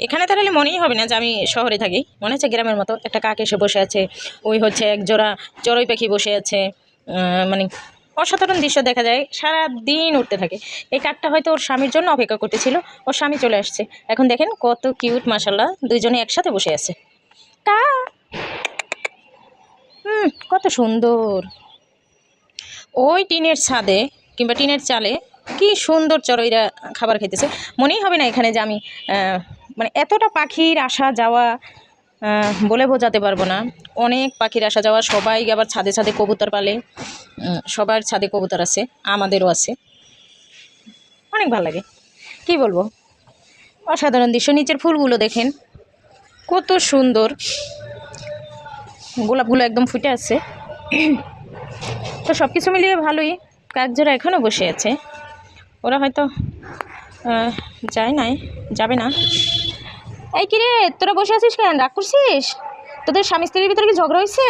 এখানে তাহলে মনেই হবে না যে আমি শহরে থাকি, মনে হচ্ছে গ্রামের মতো। একটা কাক এসে বসে আছে, ওই হচ্ছে এক জোড়া চড়ুই পাখি বসে আছে। মানে অসাধারণ দৃশ্য দেখা যায়, সারা দিন উঠতে থাকে। এই কাকটা হয়তো ওর স্বামীর জন্য অপেক্ষা করতেছিল, ওর স্বামী চলে আসছে। এখন দেখেন কত কিউট, মাশাল্লাহ, দুইজনে একসাথে বসে আছে। কা কত সুন্দর। ওই টিনের ছাদে কিংবা টিনের চালে কি সুন্দর চড়ুইরা খাবার খেতেছে। মনেই হবে না এখানে যে আমি মানে এতটা পাখির আসা যাওয়া বলে বোঝাতে পারবো না। অনেক পাখির আসা যাওয়া, সবাই আবার ছাদে ছাদে কবুতর পালে। সবার ছাদে কবুতর আছে, আমাদেরও আছে। অনেক ভালো লাগে, কি বলবো, অসাধারণ দৃশ্য। নিচের ফুলগুলো দেখেন কত সুন্দর, গোলাপগুলো একদম ফুটে আছে। তো সব কিছু মিলিয়ে ভালোই। কাকজোড়া এখনও বসে আছে, ওরা হয়তো যায় নাই, যাবে না। এই কিরে, তোরা বসে আছিস কেন? রাগ করছিস? তোদের স্বামী স্ত্রীর ভিতরে কি ঝগড়া হয়েছে?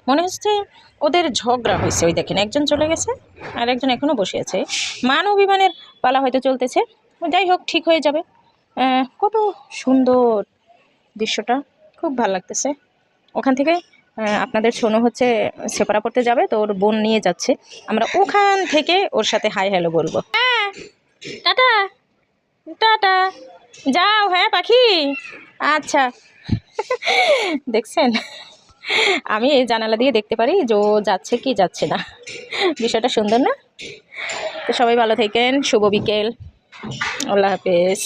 মনে হচ্ছে ওদের ঝগড়া হয়েছে। ওই দেখেন একজন চলে গেছে আর একজন এখনও বসে আছে। মান অভিমানের পালা হয়তো চলতেছে। যাই হোক, ঠিক হয়ে যাবে। কত সুন্দর দৃশ্যটা, খুব ভালো লাগতেছে। ওখান থেকে আপনাদের সোনু হচ্ছে সেপারা পড়তে যাবে, তো ওর বোন নিয়ে যাচ্ছে। আমরা ওখান থেকে ওর সাথে হাই হ্যালো বলবো। হ্যাঁ, টাটা টাটা, যাও। হ্যাঁ পাখি, আচ্ছা। দেখছেন, আমি এই জানালা দিয়ে দেখতে পারি যে ও যাচ্ছে কি যাচ্ছে না। বিষয়টা সুন্দর না? তো সবাই ভালো থাকেন, শুভ বিকেল, আল্লাহ হাফেজ।